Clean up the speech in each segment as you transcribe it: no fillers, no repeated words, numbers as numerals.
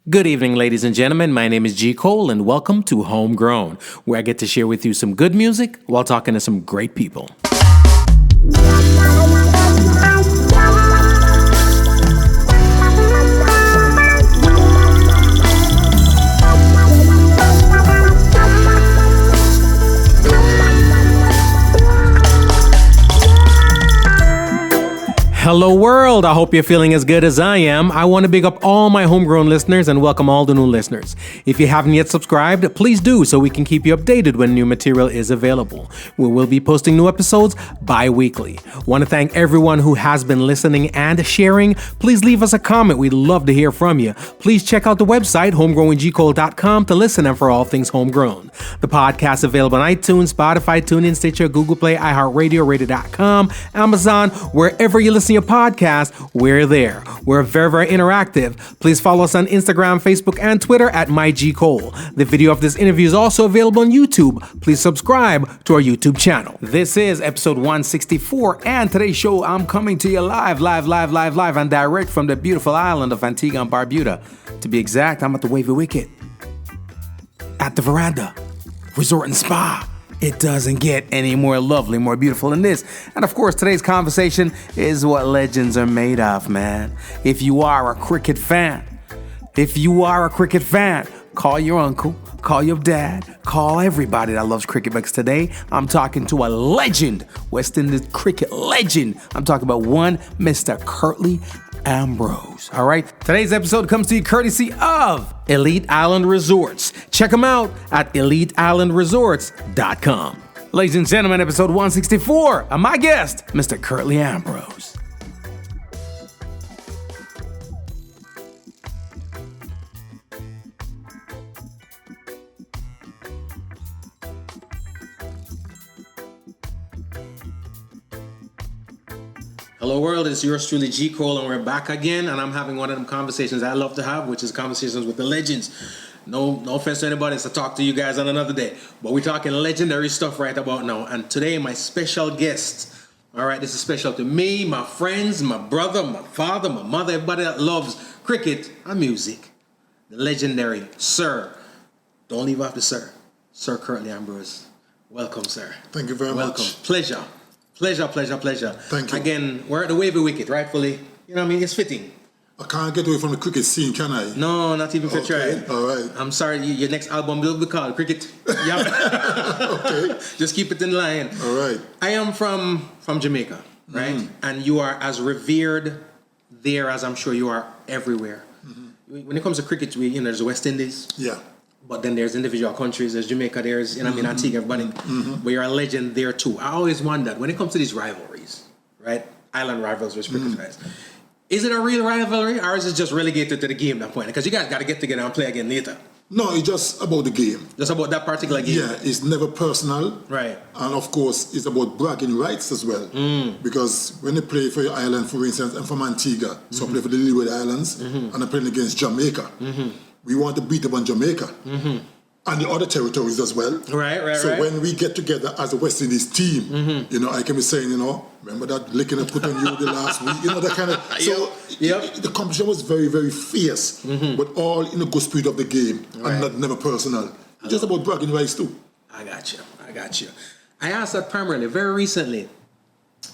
Good evening, ladies and gentlemen. My name is G. Cole, and welcome to Homegrown, where I get to share with you some good music while talking to some great people. Hello world, I hope you're feeling as good as I am. I want to big up all my homegrown listeners and welcome all the new listeners. If you haven't yet subscribed, please do so we can keep you updated when new material is available. We will be posting new episodes bi-weekly. Want to thank everyone who has been listening and sharing. Please leave us a comment, we'd love to hear from you. Please check out the website homegrownwithgcole.com to listen and for all things homegrown. The podcast is available on iTunes, Spotify, TuneIn, Stitcher, Google Play, iHeartRadio, Radio.com, Amazon, wherever you listen to your podcast, we're there. We're very, very interactive. Please follow us on Instagram, Facebook, and Twitter at MyGCole. The video of this interview is also available on YouTube. Please subscribe to our YouTube channel. This is episode 164, and today's show, I'm coming to you live and direct from the beautiful island of Antigua and Barbuda. To be exact, I'm at the Wavy Wicket at the Veranda Resort and Spa. It doesn't get any more lovely, more beautiful than this. And of course, today's conversation is what legends are made of, man. If you are a cricket fan, call your uncle, call your dad, call everybody that loves cricket, because today I'm talking to a legend, West Indies cricket legend. I'm talking about one Mr. Curtly Ambrose. All right, today's episode comes to you courtesy of Elite Island Resorts. Check them out at eliteislandresorts.com. Ladies and gentlemen, episode 164, and my guest, Mr. Curtly Ambrose. Hello world, it's yours truly G. Cole, and we're back again, and I'm having one of them conversations I love to have, which is conversations with the legends. No offense to anybody, it's to talk to you guys on another day, but we're talking legendary stuff right about now. And today my special guest, all right, this is special to me, my friends, my brother, my father, my mother, everybody that loves cricket and music. The legendary Sir, don't leave off the Sir Curtly Ambrose. Welcome, sir. Thank you very much. Welcome. Pleasure. Thank you. Again, we're at the Wavy Wicket, rightfully. You know what I mean? It's fitting. I can't get away from the cricket scene, can I? No, not even for try. All right. I'm sorry, your next album will be called Cricket. Yeah. Okay. Just keep it in line. All right. I am from Jamaica, right? Mm-hmm. And you are as revered there as I'm sure you are everywhere. Mm-hmm. When it comes to cricket, there's the West Indies. Yeah. But then there's individual countries, there's Jamaica, there's, Antigua, everybody. But you're a legend there too. I always wondered, when it comes to these rivalries, right? Island rivals with cricket guys. Is it a real rivalry, or is it just relegated to the game at that point? Because you guys got to get together and play again later. No, it's just about the game. Just about that particular game? Yeah, it's never personal. Right. And of course, it's about bragging rights as well. Because when they play for your island, for instance, I'm from Antigua, so I play for the Leeward Islands, and I'm playing against Jamaica. We want to beat up on Jamaica and the other territories as well. Right. So when we get together as a West Indies team, I can be saying, remember that licking I put on you the last week, that kind of. So the competition was very, very fierce, but all in the good spirit of the game and never personal. It's just about bragging rights too. I got you. I asked that primarily very recently.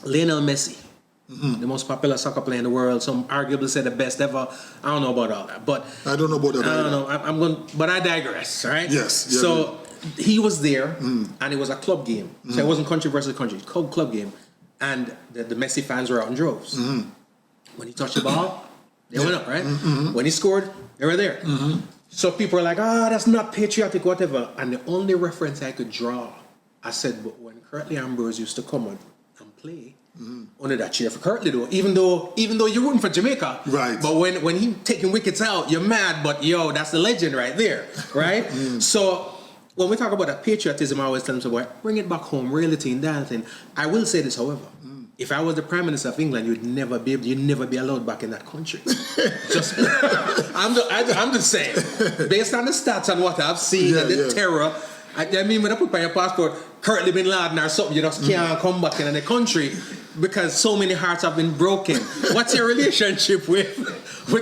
Lionel Messi. The most popular soccer player in the world. Some arguably say the best ever. I don't know about all that, but I don't know about that. I don't know. I'm going, but I digress. Right? Yes. Yeah, so he was there, and it was a club game. So it wasn't country versus country. Club game, and the Messi fans were out in droves. When he touched the ball, they went up. Right? When he scored, they were there. So people were like, that's not patriotic, whatever. And the only reference I could draw, I said, but when Curtly Ambrose used to come on and play. Under that cheer for Curtly though, even though you're rooting for Jamaica, right? But when he taking wickets out, you're mad. But that's the legend right there, right? So when we talk about that patriotism, I always tell them, so bring it back home, reality and that thing. I will say this, however, if I was the Prime Minister of England, you'd never be allowed back in that country. I'm just saying, based on the stats and what I've seen and the terror. I mean, when I put by your passport, Curtly bin Laden or something, you just can't come back in the country because so many hearts have been broken. What's your relationship with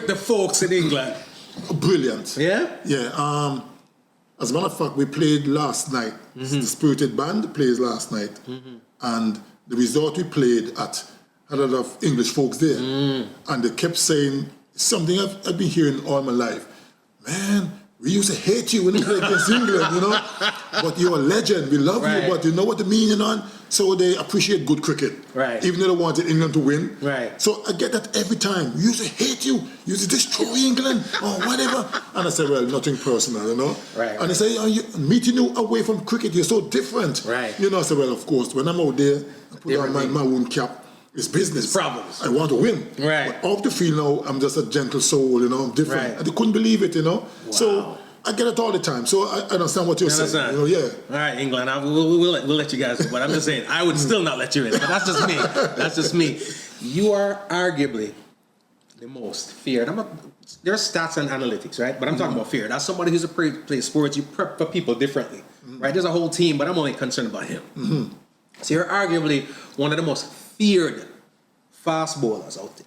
the folks in England? Brilliant. Yeah? Yeah. As a matter of fact, we played last night. The Spirited Band plays last night. And the resort we played at had a lot of English folks there. And they kept saying something I've been hearing all my life. Man, we used to hate you when you played against England, you know. But you're a legend. We love you, but you know what I mean, you know. So they appreciate good cricket, even though they wanted England to win. So I get that every time. We used to hate you. You used to destroy England or whatever. And I said, well, nothing personal, you know. And they say, meeting you away from cricket, you're so different. You know, I said, well, of course, when I'm out there, I put on my maroon cap. It's business. Problems. I want to win. But off the field now, I'm just a gentle soul, you know, I'm different. And they couldn't believe it, you know. So I get it all the time. So I understand what you're saying. You know, All right, England, we'll let you guys know. But I'm just saying, I would still not let you in. But that's just me. That's just me. You are arguably the most feared. There's stats and analytics, right? But I'm talking about fear. That's somebody who's plays sports. You prep for people differently, right? There's a whole team, but I'm only concerned about him. So you're arguably one of the most feared fast bowlers out there.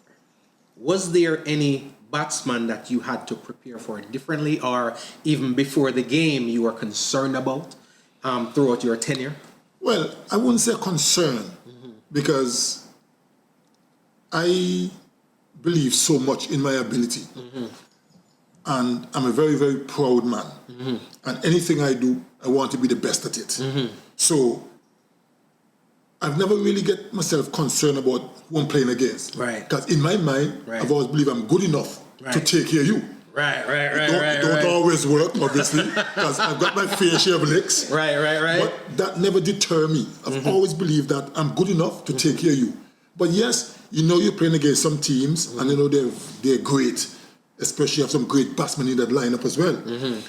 Was there any batsman that you had to prepare for differently, or even before the game you were concerned about throughout your tenure? Well, I wouldn't say concern, because I believe so much in my ability. And I'm a very, very proud man. And anything I do, I want to be the best at it. So I've never really get myself concerned about who I'm playing against. Because in my mind, I've always believed I'm good enough to take care of you. It don't always work, obviously, because I've got my fair share of licks. But that never deter me. I've always believed that I'm good enough to take care of you. But yes, you know you're playing against some teams, and you know they're great. Especially have some great batsmen in that lineup as well.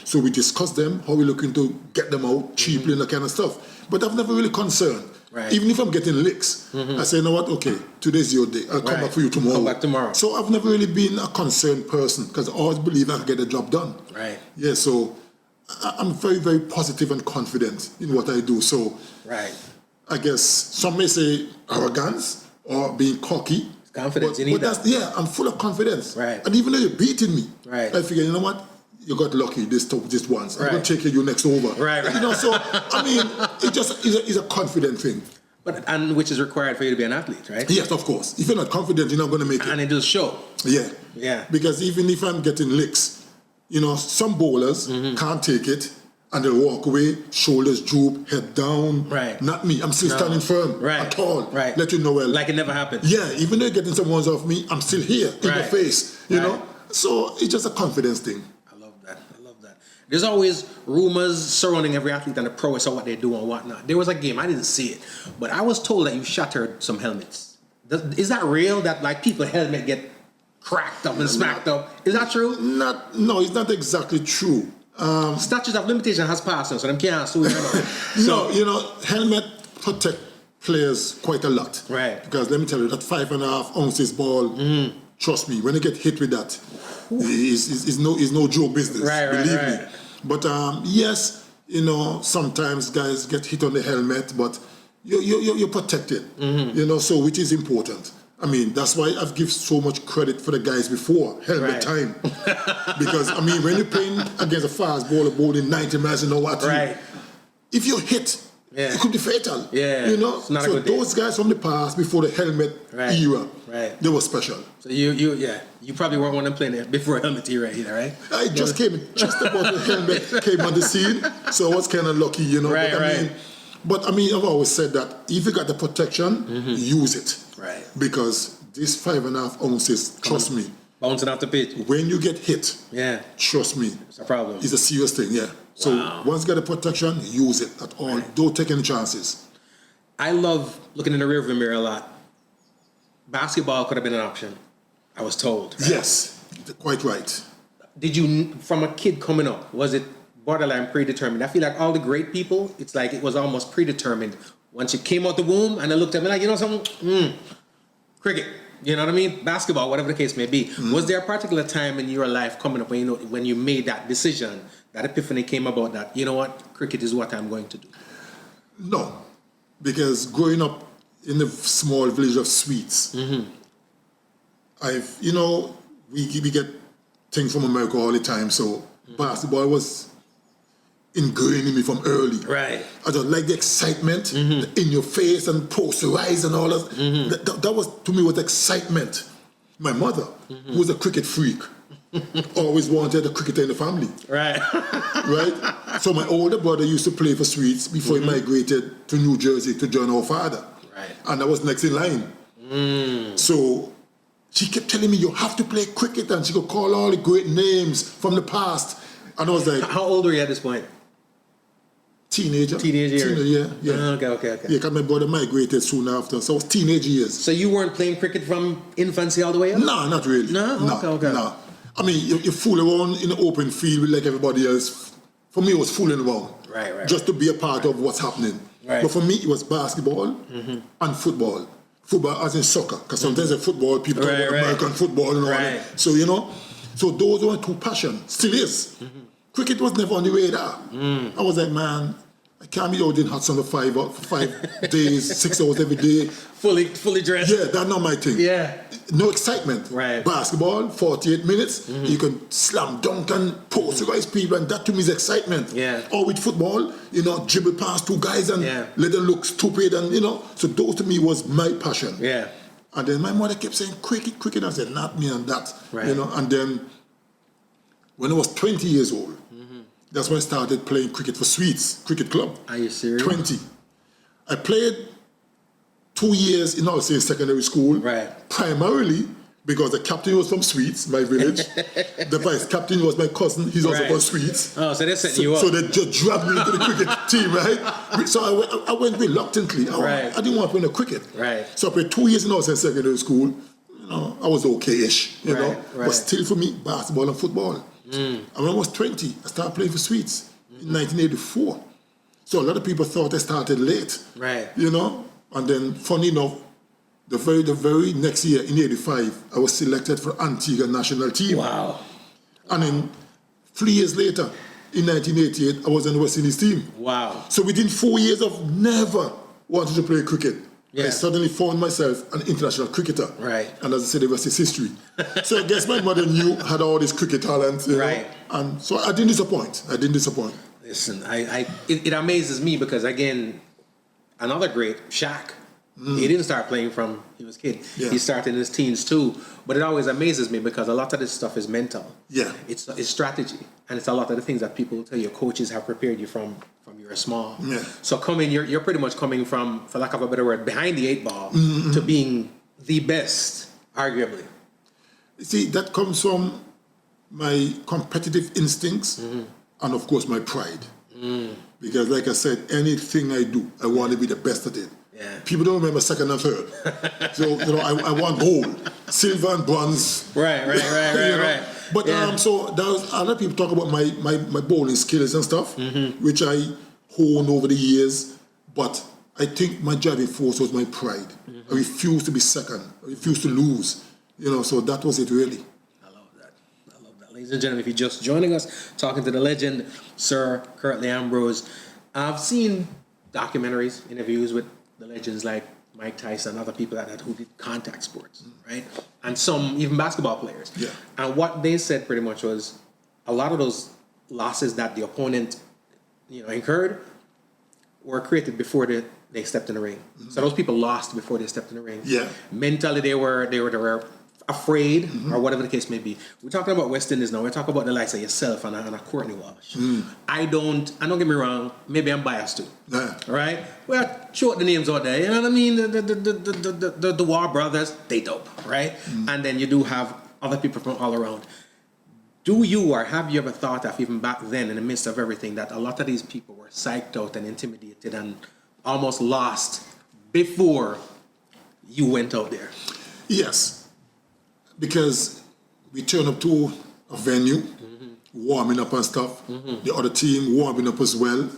So we discuss them, how we're looking to get them out cheaply and that kind of stuff. But I've never really concerned. Even if I'm getting licks, I say, you know what, okay, today's your day. I'll come back for you tomorrow. Come back tomorrow. So I've never really been a concerned person, because I always believe I can get the job done. Yeah, so I'm very, very positive and confident in what I do. So I guess some may say arrogance or being cocky. Confidence, but I'm full of confidence. And even though you're beating me, I figure, you know what? You got lucky this once. I'm going to take you next over. You know, so, I mean, it just is a confident thing. And which is required for you to be an athlete, right? Yes, of course. If you're not confident, you're not going to make it. And it does show. Yeah. Because even if I'm getting licks, you know, some bowlers can't take it. And they'll walk away, shoulders droop, head down. Not me. I'm still standing firm at all. Let you know well. Like it never happened. Yeah, even though you're getting some ones off me, I'm still here in your face. You know? So it's just a confidence thing. I love that. There's always rumors surrounding every athlete and the prowess of what they do and whatnot. There was a game, I didn't see it, but I was told that you shattered some helmets. Is that real, that like people's helmet get cracked up and smacked up? Is that true? No, it's not exactly true. Statute of limitation has passed now, so them can't sue you. No, you know, helmet protect players quite a lot. Because let me tell you, that 5.5 ounces ball, trust me, when you get hit with that, it's no joke business. Believe me. But yes, you know, sometimes guys get hit on the helmet, but you're protected. You know, so which is important. I mean, that's why I've given so much credit for the guys before helmet time. Because, I mean, when you're playing against a fast bowler bowling 90 miles an hour, if you're hit, it could be fatal. You know? So those guys from the past, before the helmet era, they were special. So you probably weren't one of them playing it before helmet era either, right? I just about the helmet came on the scene, so I was kind of lucky, you know. But I mean, I've always said that if you got the protection, use it. Because this 5.5 ounces, trust me, bouncing off the pitch. When you get hit, trust me, it's a problem. It's a serious thing, So once you get the protection, use it at all. Don't take any chances. I love looking in the rearview mirror a lot. Basketball could have been an option, I was told. Yes, quite right. Did you, from a kid coming up, was it borderline predetermined? I feel like all the great people, it's like it was almost predetermined. Once you came out the womb and they looked at me like, you know something? Cricket, you know what I mean? Basketball, whatever the case may be. Was there a particular time in your life coming up when you made that decision, that epiphany came about that, you know what, cricket is what I'm going to do? No, because growing up in the small village of Sweets, we get thing from America all the time. So basketball was ingrained in me from early. Right. I just like the excitement, the in your face and posterize and all that. That was, to me, was excitement. My mother, who was a cricket freak, always wanted a cricketer in the family. Right. Right? So my older brother used to play for Sweets before he migrated to New Jersey to join our father. Right. And I was next in line. So she kept telling me, you have to play cricket, and she could call all the great names from the past. And I was like... How old were you at this point? Teenager. Teenage years? Yeah. Okay. Yeah, because my brother migrated soon after, so it was teenage years. So you weren't playing cricket from infancy all the way up? No, not really. No? Okay. No. I mean, you fool around in the open field like everybody else. For me, it was fooling around. Right. Just to be a part of what's happening. Right. But for me, it was basketball and football. Football as in soccer, because sometimes in football, people talk about American football and all that. So, so those were two passions. Still is. Cricket was never on the radar. I was like, man, I can't be out in hot sun for 5 days, 6 hours every day. Fully dressed. Yeah, that's not my thing. Yeah. No excitement. Right. Basketball, 48 minutes, you can slam dunk and posterize people, and that to me is excitement. Yeah. Or with football, dribble past two guys and let them look stupid, and so those to me was my passion. Yeah. And then my mother kept saying, cricket, I said, not me and that. Right. And then when I was 20 years old, that's when I started playing cricket for Sweets Cricket Club. Are you serious? 20. I played 2 years in secondary school. Right. Primarily because the captain was from Sweets, my village. The vice captain was my cousin. He's also from Sweets. Oh, so they set you up. So they just dragged me into the cricket team, right? So I went reluctantly. I didn't want to play no cricket. Right. So I played 2 years in secondary school. I was okay-ish, But still for me, basketball and football. And when I was 20, I started playing for Sweets in 1984. So a lot of people thought I started late. Right. And then, funny enough, the very next year, in 85, I was selected for Antigua national team. Wow. And then 3 years later, in 1988, I was on the West Indies team. Wow. So within 4 years of never wanting to play cricket, Yeah. I suddenly found myself an international cricketer. Right. And as I said, the rest is history. So I guess my mother had all this cricket talent. Right. And so I didn't disappoint. Listen, it amazes me because, again, another great, Shaq, he didn't start playing from he was a kid. Yeah. He started in his teens too. But it always amazes me because a lot of this stuff is mental. Yeah. It's strategy. And it's a lot of the things that people tell you, coaches have prepared you from you were small. Yeah. So you're pretty much coming from, for lack of a better word, behind the 8 ball to being the best, arguably. See, that comes from my competitive instincts and, of course, my pride. Because, like I said, anything I do, I want to be the best at it. Yeah. People don't remember second and third. So, I want gold, silver and bronze. Right. But so there was a lot of people talk about my bowling skills and stuff, which I honed over the years. But I think my driving force was my pride. I refused to be second. I refused to lose. So that was it really. I love that. Ladies and gentlemen, if you're just joining us, talking to the legend, Sir Curtly Ambrose. I've seen documentaries, interviews with the legends like Mike Tyson and other people who did contact sports, right? And some even basketball players. Yeah. And what they said pretty much was a lot of those losses that the opponent, incurred were created before they stepped in the ring. So those people lost before they stepped in the ring. Yeah. Mentally they were afraid or whatever the case may be. We're talking about West Indies now. We're talking about the likes of yourself and a Courtney Walsh. I don't get me wrong, maybe I'm biased too. Yeah. Right? Well, short the names out there. You know what I mean? The War brothers, they dope, right? And then you do have other people from all around. Do you or have you ever thought of, even back then in the midst of everything, that a lot of these people were psyched out and intimidated and almost lost before you went out there? Yes. Because we turn up to a venue, warming up and stuff. The other team warming up as well.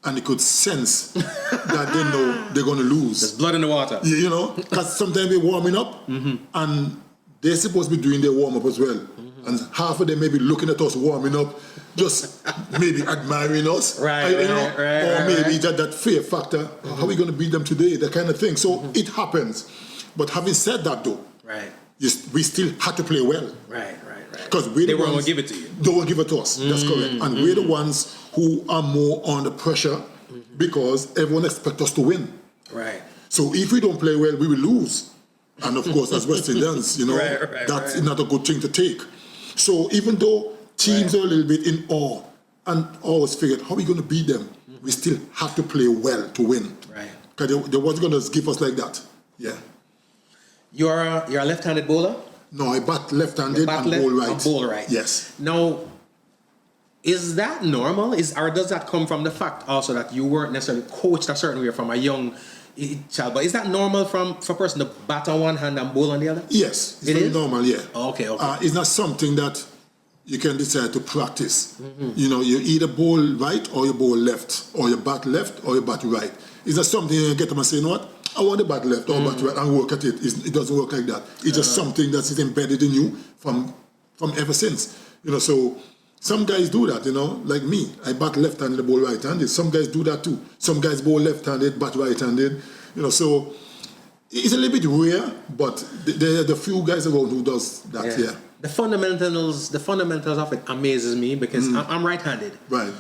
And you could sense that they know they're going to lose. There's blood in the water. Because sometimes they're warming up and they're supposed to be doing their warm-up as well. And half of them may be looking at us warming up, just maybe admiring us. Right. Or maybe that fear factor, how are we going to beat them today, that kind of thing. So it happens. But having said that though, right. We still had to play well. Right. Because they weren't going to give it to you. They won't give it to us. That's correct. And we're the ones who are more under pressure because everyone expects us to win. Right. So if we don't play well, we will lose. And of course, as West Indians, that's not a good thing to take. So even though teams are a little bit in awe and always figured, how are we going to beat them? We still have to play well to win. Right. Because they wasn't going to give us like that. Yeah. You're a left-handed bowler? No, I bat left-handed and bowl right. And bowl right. Yes. Now, is that normal? Or does that come from the fact also that you weren't necessarily coached a certain way from a young child? But is that normal for a person to bat on one hand and bowl on the other? Yes. It's very normal, yeah. Okay. It's not something that you can decide to practice. You either bowl right or you bowl left, or you bat left or you bat right. It's not something you get them and say, you know what, I want to bat left or bat right and work at it. It doesn't work like that. It's just something that's embedded in you from ever since. So some guys do that, like me. I bat left-handed, bowl right-handed. Some guys do that too. Some guys bowl left-handed, bat right-handed. So it's a little bit rare, but there are the few guys around who does that, yeah. The fundamentals of it amazes me because I'm right-handed. Right.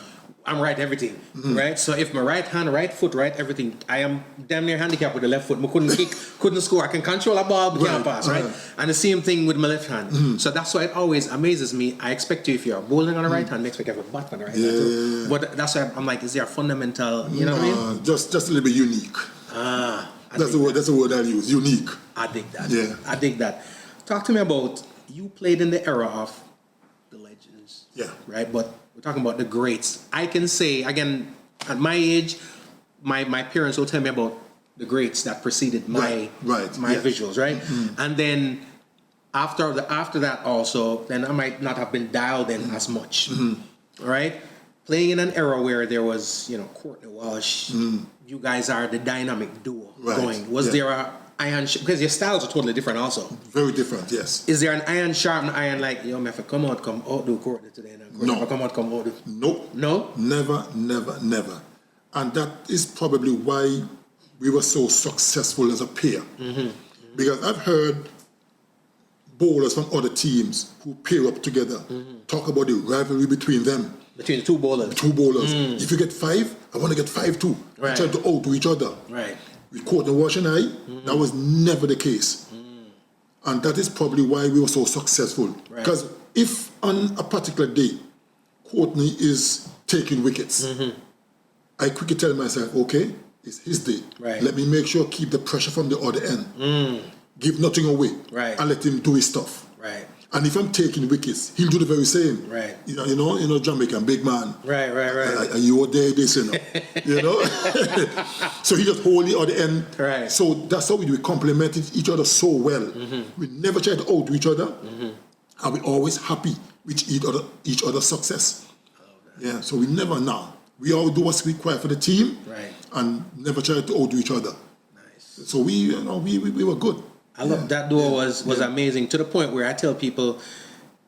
I'm right everything, right? So if my right hand, right foot, right everything, I am damn near handicapped with the left foot. I couldn't kick, couldn't score. I can control a ball, but can't pass, right? And the same thing with my left hand. So that's why it always amazes me. I expect you, if you're bowling on the right hand, I expect you to have a bat on the right hand too. But that's why I'm like, is there a fundamental, you know what I mean? Just a little bit unique. That's the word I use, unique. I dig that. Yeah. I dig that. Talk to me about, you played in the era of the legends. Yeah. Right? But we're talking about the greats. I can say, again, at my age, my parents will tell me about the greats that preceded my visuals, right? And then after that also, then I might not have been dialed in as much, right? Playing in an era where there was, Courtney Walsh, you guys are the dynamic duo going. Was there a iron, because your styles are totally different also. Very different, yes. Is there an iron sharp iron like, yo, man, if I come out do Courtney today? No. If I come out do. Nope. No? Never. And that is probably why we were so successful as a pair. Because I've heard bowlers from other teams who pair up together talk about the rivalry between them. Between the two bowlers. If you get 5, I want to get 5 too. Right. Try to outdo each other. Right. With Courtney Walsh and I, that was never the case. And that is probably why we were so successful. Because if on a particular day, Courtney is taking wickets, I quickly tell myself, okay, it's his day. Right. Let me make sure keep the pressure from the other end. Give nothing away. Right. And let him do his stuff. Right. And if I'm taking wickets, he'll do the very same. Right. Jamaican, big man. Right. And you were there, this, So he just hold the other end. Right. So that's how we complemented each other so well. We never tried to outdo each other. And we're always happy with each other's success. Yeah, so we never now. We all do what's required for the team. Right. And never try to outdo each other. Nice. So we were good. I love that duo was amazing, to the point where I tell people,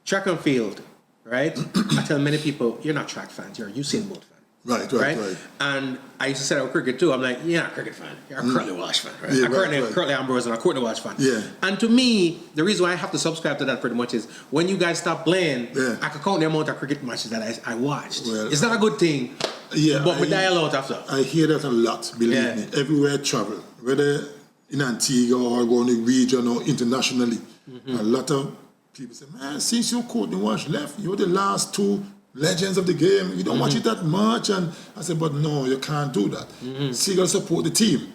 track and field, right? I tell many people, you're not track fans, you're a Usain Bolt fan. Right. And I used to say that with cricket too. I'm like, you're not a cricket fan, you're a Curtly Walsh fan, right? Curtly Ambrose and a Courtney Walsh fan. Yeah. And to me, the reason why I have to subscribe to that pretty much is when you guys stop playing, I could count the amount of cricket matches that I watched. Well, it's not a good thing, but we dial out after. I hear that a lot, believe me. Everywhere I travel, whether in Antigua or going to region or internationally, a lot of people say, man, since you Courtney Walsh left, you're the last 2 legends of the game. You don't watch it that much. And I said, but no, you can't do that. So you got to support the team.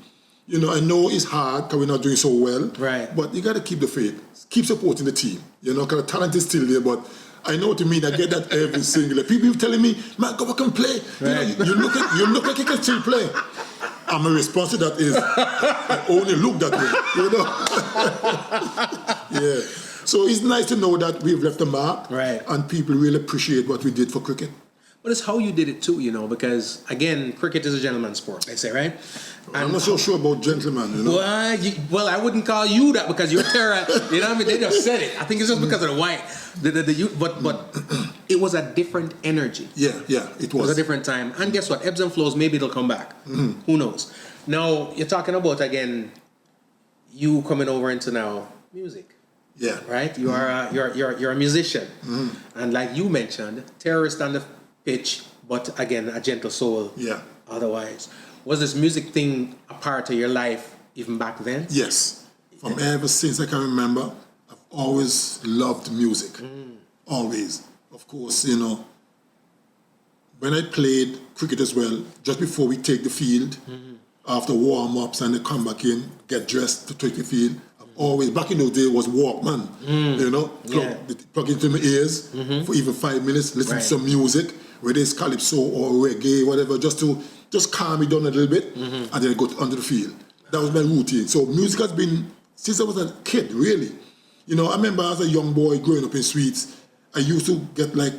I know it's hard because we're not doing so well. Right. But you got to keep the faith. Keep supporting the team. Because the talent is still there. But I know what you mean. I get that every single day. People telling me, man, go back and play. Right. You look like you can still play. And my response to that is, I only look that way, Yeah. So it's nice to know that we've left a mark, and people really appreciate what we did for cricket. But it's how you did it too, because again, cricket is a gentleman's sport, they say, right? I'm not so sure about gentlemen, Well, I wouldn't call you that because you're Terra, you know what I mean? They just said it. I think it's just because of the white. But it was a different energy. Yeah, it was. It was a different time. And guess what? Ebbs and flows, maybe it'll come back. Who knows? Now, you're talking about, again, you coming over into now music. Yeah. Right? You are you're a musician. And like you mentioned, terrorist on the pitch, but again, a gentle soul. Yeah. Otherwise. Was this music thing a part of your life even back then? Yes. From ever since I can remember, I've always loved music. Always. Of course, you know, when I played cricket as well, just before we take the field, after warm-ups and they come back in, get dressed to take the field, always, back in those days, was Walkman, you know, plug into my ears for even 5 minutes, listen to some music, whether it's calypso or reggae, whatever, just calm me down a little bit, and then go onto the field. That was my routine. So music has been, since I was a kid, really. You know, I remember as a young boy growing up in Sweets, I used to get like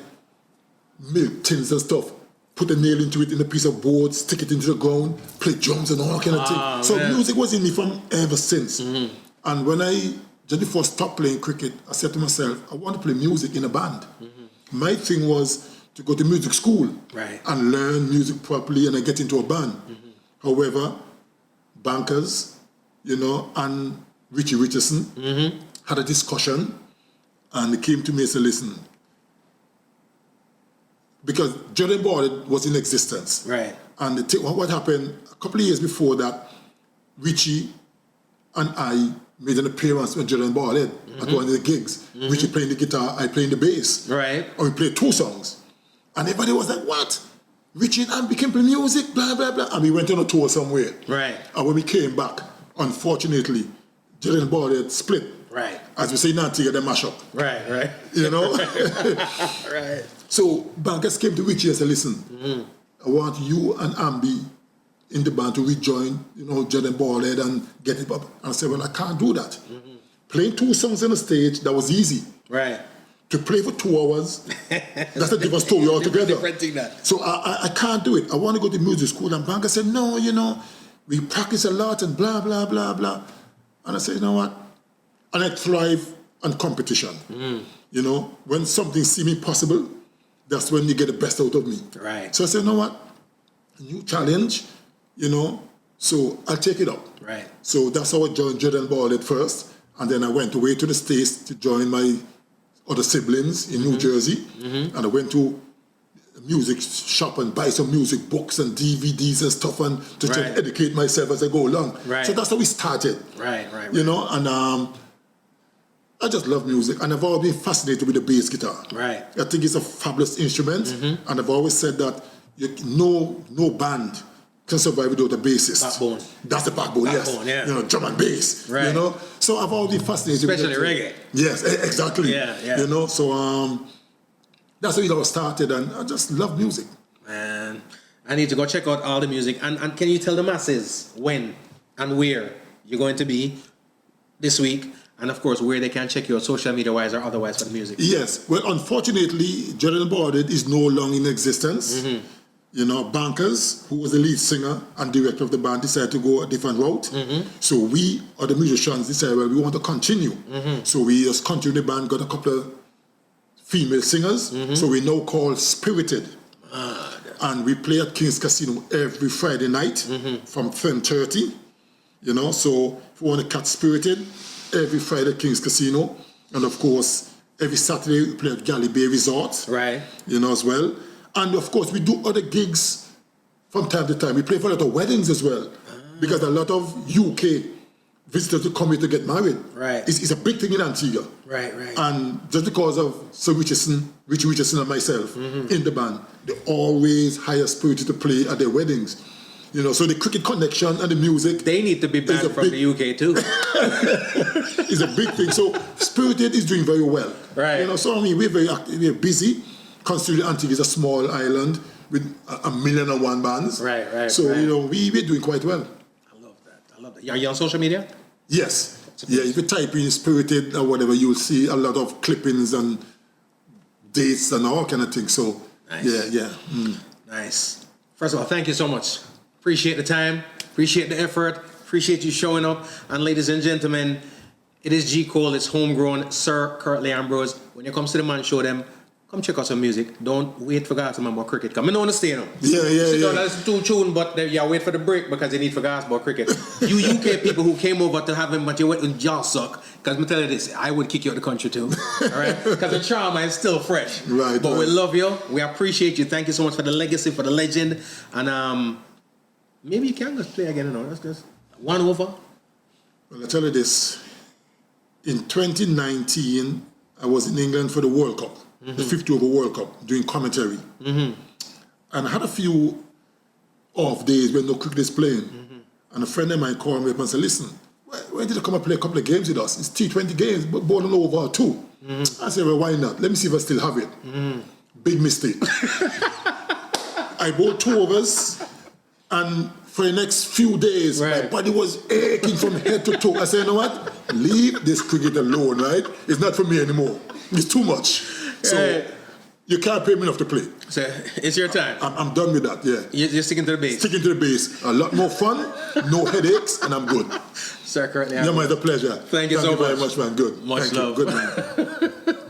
milk tins and stuff, put a nail into it in a piece of board, stick it into the ground, play drums and all kind of things. So music was in me from ever since. And when I, just before I stopped playing cricket, I said to myself, I want to play music in a band. My thing was to go to music school and learn music properly and I get into a band. However, Bankers, you know, and Richie Richardson had a discussion and they came to me and said, listen, because Jordan Barbuda was in existence. And what happened, a couple of years before that, Richie and I made an appearance with Jordan Barbuda at one of the gigs. Richie playing the guitar, I playing the bass. And we played 2 songs. And everybody was like, what? Richie and I became playing music, blah, blah, blah. And we went on a tour somewhere. And when we came back, unfortunately, Jordan Barbuda split. As we say in Antigua, they mash up. You know? So Bankers came to Richie and said, listen, I want you and Ambi in the band to rejoin, you know, Jordan Barbuda and get it up. And I said, well, I can't do that. Playing 2 songs on the stage, that was easy. To play for 2 hours, that's a different story altogether. So I can't do it. I want to go to music school. And Banker said, no, you know, we practice a lot and blah, blah, blah, blah. And I said, you know what? And I thrive on competition. You know, when something seems impossible, that's when you get the best out of me. So I said, you know what? New challenge, you know, so I'll take it up. So that's how I joined Jordan Barbuda first. And then I went away to the States to join my other siblings in New Jersey, and I went to a music shop and buy some music books and DVDs and stuff, and to try to educate myself as I go along. So that's how we started. You know, and I just love music, and I've always been fascinated with the bass guitar. I think it's a fabulous instrument, and I've always said that no band can survive without a bassist. Backbone. That's the backbone, yes. You know, drum and bass. You know, so I've always been fascinated especially with reggae. Yes, exactly. You know, so that's how it all started, and I just love music. Man, I need to go check out all the music. And can you tell the masses when and where you're going to be this week? And of course, where they can check you out social media wise or otherwise for the music. Yes. Well, unfortunately, Jordan Barbuda is no longer in existence. You know, Bankers, who was the lead singer and director of the band, decided to go a different route. So we, or the musicians, decided, well, we want to continue. So we just continued the band, got a couple of female singers. So we now call Spirited. And we play at King's Casino every Friday night from 10:30. You know, so if you want to catch Spirited, every Friday at King's Casino. And of course, every Saturday we play at Galley Bay Resort. You know, as well. And of course, we do other gigs from time to time. We play for a lot of weddings as well. Because a lot of UK visitors to come here to get married. It's a big thing in Antigua. And just because of Sir Richie Richardson and myself in the band, they always hire Spirited to play at their weddings. You know, so the cricket connection and the music. They need to be banned from the UK too. It's a big thing. So Spirited is doing very well. You know, so I mean, we're very active, we're busy. Considering Antigua is a small island with 1,000,001 bands. So, you know, we're doing quite well. I love that. Are you on social media? Yes. Yeah, if you type in Spirited or whatever, you'll see a lot of clippings and dates and all kind of things. So, Nice. First of all, thank you so much. Appreciate the time. Appreciate the effort. Appreciate you showing up. And ladies and gentlemen, it is G. Cole. It's Homegrown. Sir Curtly Ambrose. When you come to the man, show them come check out some music. Don't wait for guys to remember cricket. Come, I don't understand them. Yeah. Don't listen to tune, but wait for the break because you need for guys about cricket. You UK people who came over to have him, but you went with jaw suck. Because me tell you this, I would kick you out of the country too. All right? Because the trauma is still fresh. Right. But we love you. We appreciate you. Thank you so much for the legacy, for the legend. And maybe you can just play again. That's just one over. Well, I tell you this. In 2019, I was in England for the World Cup, the 50 over World Cup, doing commentary. And I had a few off days when no cricket is playing. And a friend of mine called me up and said, listen, why did you come and play a couple of games with us? It's T20 games, but bowling over two. I said, well, why not? Let me see if I still have it. Big mistake. I bowled 2 overs, and for the next few days, my body was aching from head to toe. I said, you know what? Leave this cricket alone, right? It's not for me anymore. It's too much. So you can't pay me enough to play. So it's your time. I'm done with that, yeah. You're sticking to the base. Sticking to the base. A lot more fun, no headaches, and I'm good. Sir, Curtly. Yeah, man, it's a pleasure. Thank you so much. Very much, man. Good. Much Thank love. You. Good, man.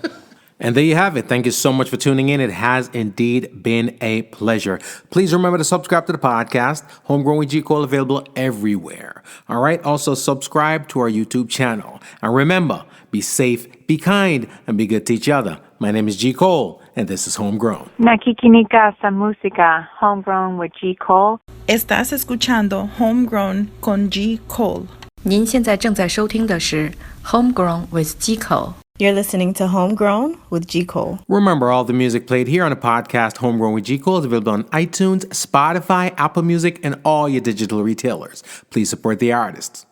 And there you have it. Thank you so much for tuning in. It has indeed been a pleasure. Please remember to subscribe to the podcast. Homegrown with G. Cole available everywhere. All right. Also subscribe to our YouTube channel. And remember, be safe, be kind, and be good to each other. My name is G. Cole, and this is Homegrown. Nakikinika sa música, Homegrown with G. Cole. Estás escuchando Homegrown con G. Cole. 您现在正在收听的是 Homegrown with G. Cole. You're listening to Homegrown with G. Cole. Remember, all the music played here on the podcast Homegrown with G. Cole is available on iTunes, Spotify, Apple Music, and all your digital retailers. Please support the artists.